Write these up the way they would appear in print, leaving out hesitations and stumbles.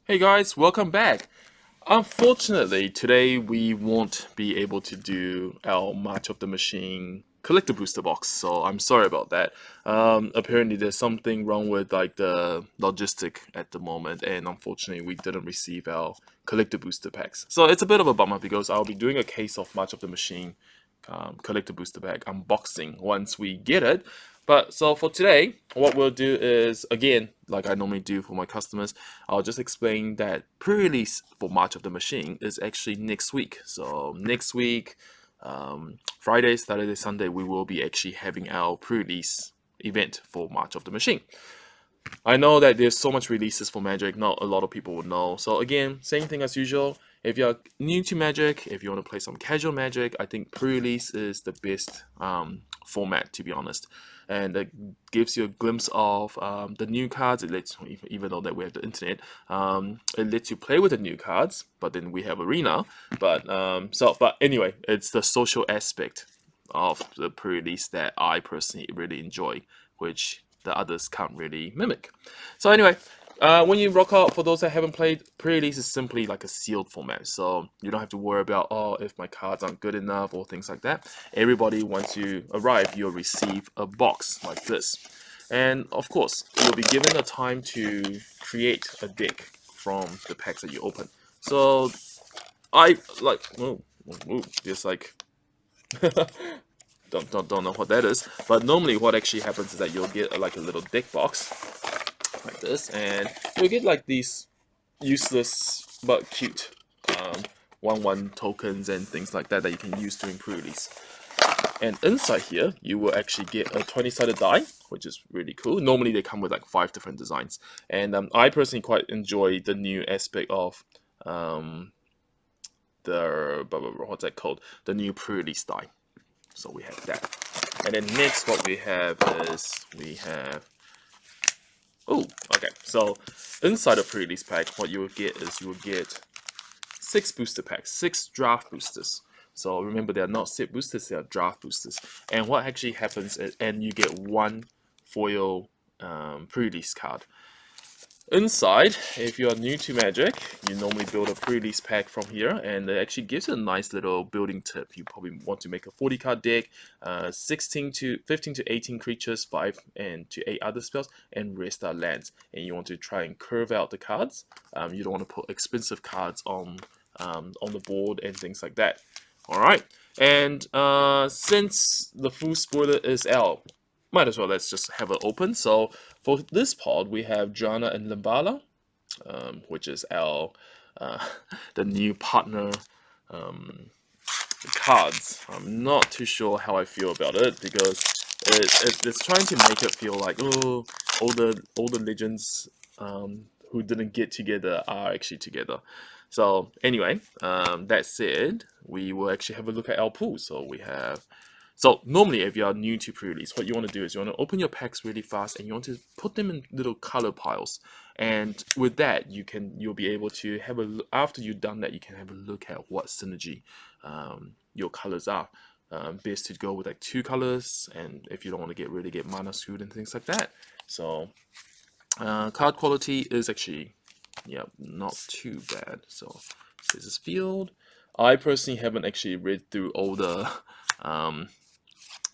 Hey guys, welcome back. Unfortunately, today we won't be able to do our March of the Machine collector booster box, so I'm sorry about that. Apparently, there's something wrong with like the logistic at the moment, and unfortunately, we didn't receive our collector booster packs. So it's a bit of a bummer because I'll be doing a case of March of the Machine collector booster pack unboxing once we get it. But so for today, what we'll do is again, like I normally do for my customers, I'll just explain that pre-release for March of the Machine is actually next week. So next week, Friday, Saturday, Sunday, we will be actually having our pre-release event for March of the Machine. I know that there's so much releases for Magic, not a lot of people would know. So again, same thing as usual. If you're new to Magic, if you want to play some casual Magic, I think pre-release is the best format, to be honest. And it gives you a glimpse of the new cards. It lets, even though that we have the internet, it lets you play with the new cards. But then we have Arena. But anyway, it's the social aspect of the pre-release that I personally really enjoy, which the others can't really mimic. So anyway, when you rock out, for those that haven't played, pre-release is simply like a sealed format, so you don't have to worry about, oh, if my cards aren't good enough or things like that. Everybody, once you arrive, you'll receive a box like this, and of course you'll be given a time to create a deck from the packs that you open. So I like, there's like don't know what that is, but normally what actually happens is that you'll get like a little deck box like this, and you'll get like these useless but cute 1/1 tokens and things like that that you can use during pre-release. And inside here, you will actually get a 20-sided die, which is really cool. Normally they come with like 5 different designs, and I personally quite enjoy the new aspect of what's that called? The new pre-release die. So we have that. And then next what we have is we have, oh, okay. So inside a pre-release pack, what you will get is you will get 6 booster packs, 6 draft boosters. So remember, they are not set boosters, they are draft boosters. And what actually happens is, and you get 1 foil pre-release card. Inside, if you're new to Magic, you normally build a pre-release pack from here, and it actually gives you a nice little building tip. You probably want to make a 40 card deck, 16 to 15 to 18 creatures, 5 and to 8 other spells, and rest are lands. And you want to try and curve out the cards. You don't want to put expensive cards on the board and things like that. All right, and since the full spoiler is out, might as well let's just have it open. So for this pod, we have Jana and Limbala, which is our the new partner cards. I'm not too sure how I feel about it because it's trying to make it feel like, oh, all the legends who didn't get together are actually together. So anyway, that said, we will actually have a look at our pool. So normally, if you are new to pre-release, what you want to do is you want to open your packs really fast, and you want to put them in little color piles. And with that, you'll be able to have after you've done that, you can have a look at what synergy your colors are. Best to go with like 2 colors, and if you don't want to really get mana screwed and things like that. So card quality is actually, yeah, not too bad. So this is field. I personally haven't actually read through all the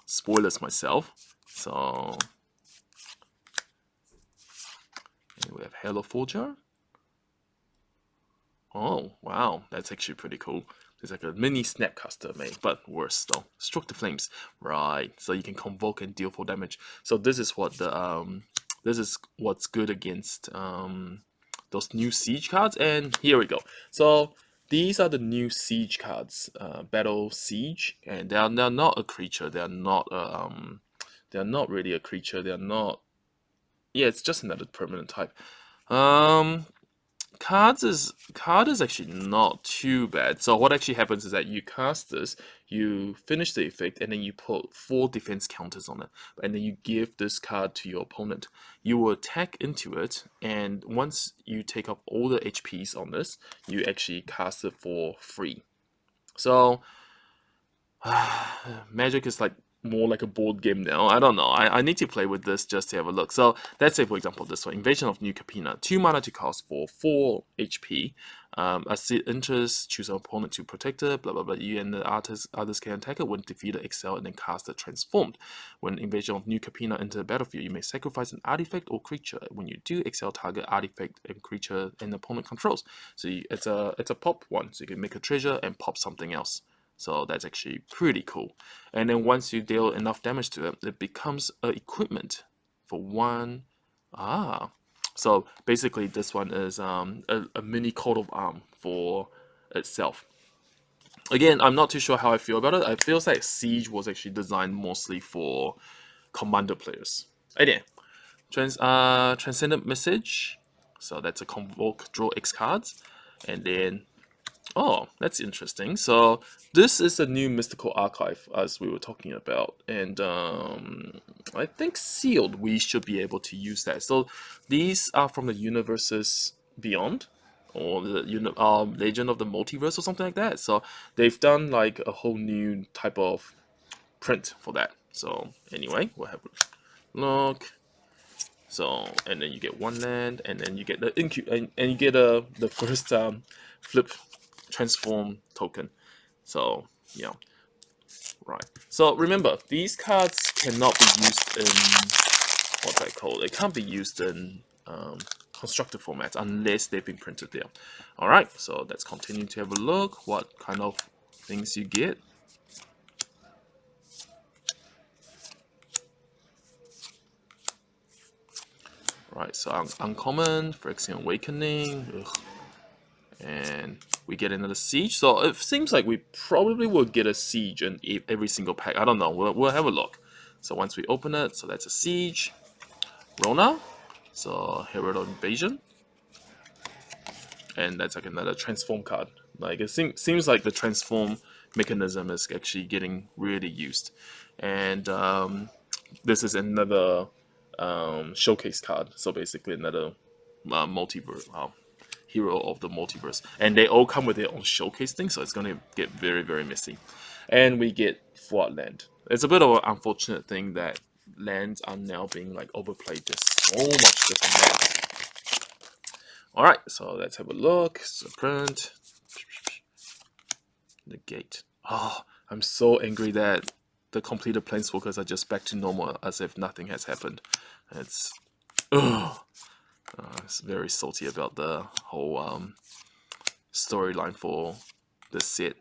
spoilers myself. So we have Halo Forger. Oh wow, that's actually pretty cool. There's like a mini Snapcaster made, but worse though. Stroke the Flames, right? So you can convoke and deal 4 damage. So this is what's good against those new siege cards. And here we go. So these are the new siege cards, Battle Siege, and they're not a creature. They're not really a creature. They're not. Yeah, it's just another permanent type. Um, card is actually not too bad. So what actually happens is that you cast this, you finish the effect, and then you put 4 defense counters on it, and then you give this card to your opponent. You will attack into it, and once you take off all the HPs on this, you actually cast it for free. So Magic is like more like a board game now. I don't know. I need to play with this just to have a look. So let's say, for example, this one, Invasion of New Capena. 2 mana to cost for 4 HP. As it enters, choose an opponent to protect it, blah blah blah. You and the others can attack it when defeated, excel, and then cast it transformed. When Invasion of New Capena enter the battlefield, you may sacrifice an artifact or creature. When you do, excel target artifact and creature an opponent controls. So it's a pop one, so you can make a treasure and pop something else. So that's actually pretty cool. And then once you deal enough damage to it, it becomes an equipment for 1. So basically this one is a mini coat of arm for itself. Again, I'm not too sure how I feel about it. I feel like Siege was actually designed mostly for Commander players. Anyway, Transcendent Message. So that's a Convoke, draw X cards. And then, oh, that's interesting. So this is a new mystical archive, as we were talking about, and I think sealed we should be able to use that. So these are from the universes beyond, or the Legend of the Multiverse or something like that. So they've done like a whole new type of print for that. So anyway, we'll have a look. So, and then you get 1 land, and then you get the and you get the first flip transform token. So yeah, right. So remember, these cards cannot be used in what's that called? It can't be used in constructor formats unless they've been printed there. All right. So let's continue to have a look. What kind of things you get? Right. So uncommon, Phyrexian Awakening. Ugh. And we get another siege. So it seems like we probably will get a siege in every single pack. I don't know. We'll have a look. So once we open it, so that's a siege. Rona. So Herald of Invasion. And that's like another transform card. Like it seems like the transform mechanism is actually getting really used. And this is another showcase card. So basically another multiverse. Hero of the multiverse, and they all come with their own showcase thing, so it's gonna get very, very messy. And we get Flood Land. It's a bit of an unfortunate thing that lands are now being like overplayed. There's so much different lands. All right, so let's have a look. So print the gate. Oh, I'm so angry that the completed planeswalkers are just back to normal as if nothing has happened. It's it's very salty about the whole storyline for this set.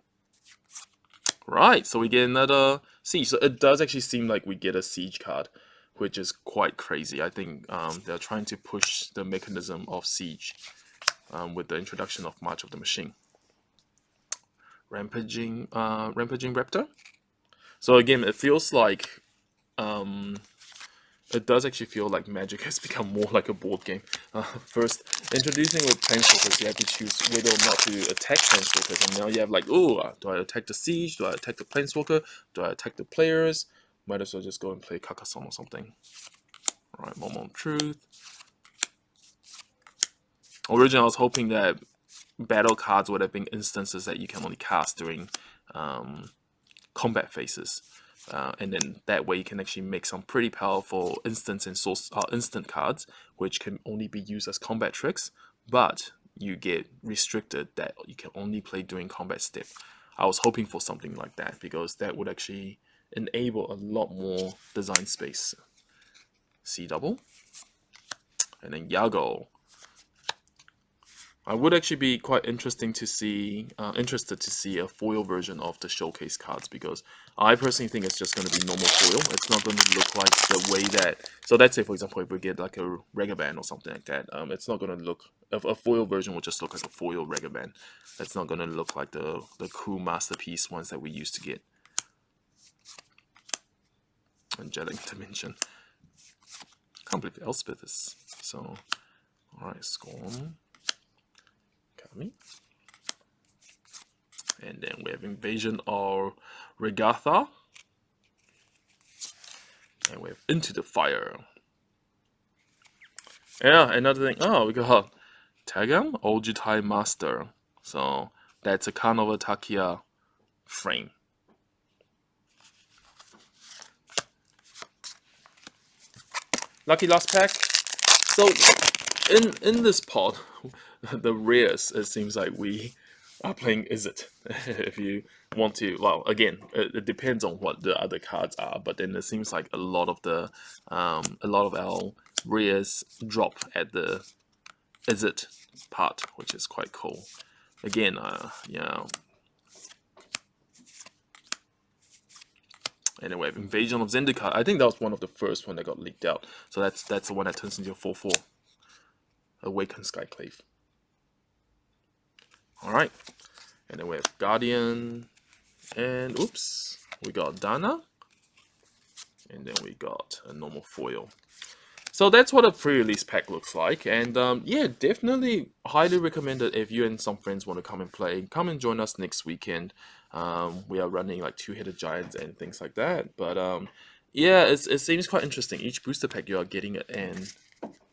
Right, so we get another siege. So it does actually seem like we get a siege card, which is quite crazy. I think they're trying to push the mechanism of siege with the introduction of March of the Machine. Rampaging Raptor. So again, it feels like it does actually feel like Magic has become more like a board game. First, introducing with planeswalkers, you have to choose whether or not to attack planeswalkers, and now you have like, oh, do I attack the siege? Do I attack the planeswalker? Do I attack the players? Might as well just go and play Carcassonne or something. Alright, Moment of Truth. Originally, I was hoping that battle cards would have been instances that you can only cast during combat phases. And then that way you can actually make some pretty powerful instant cards, which can only be used as combat tricks, but you get restricted that you can only play during combat step. I was hoping for something like that because that would actually enable a lot more design space. C double, and then Yago. I would actually be quite interested to see a foil version of the showcase cards, because I personally think it's just going to be normal foil. It's not going to look like the way that. So let's say, for example, if we get like a Regaban or something like that, it's not going to look. A foil version will just look like a foil Regaban. It's not going to look like the cool masterpiece ones that we used to get. Angelic Dimension. Can't believe Elspeth is so. All right, Scorn. And then we have Invasion of Regatha. And we have Into the Fire. Yeah, another thing. Oh, we got Tagam Ojutai Master. So that's a Carnival Takia frame. lucky last pack. So in this pot, the rares, it seems like we are playing Izzet. If you want to, well, again, it depends on what the other cards are, but then it seems like a lot of our rares drop at the Izzet part, which is quite cool. Again, yeah. Anyway, Invasion of Zendikar. I think that was one of the first one that got leaked out. So that's the one that turns into a 4/4. Awakened Skyclave. Alright. And then we have Guardian. And oops. We got Dana. And then we got a normal foil. So that's what a pre-release pack looks like. And yeah, definitely highly recommended if you and some friends want to come and play. Come and join us next weekend. We are running like two-headed giants and things like that. But yeah, it seems quite interesting. Each booster pack you are getting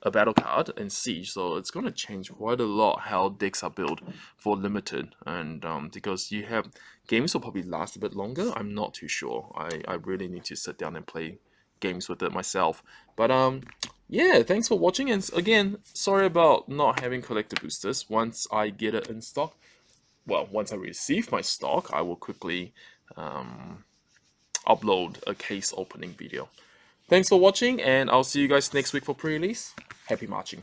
a battle card and Siege, so it's going to change quite a lot how decks are built for limited, and because you have games will probably last a bit longer. I'm not too sure. I really need to sit down and play games with it myself. But yeah, thanks for watching, and again, sorry about not having collector boosters. Once I get it in stock, well, once I receive my stock, I will quickly upload a case opening video. Thanks for watching, and I'll see you guys next week for pre-release. Happy marching.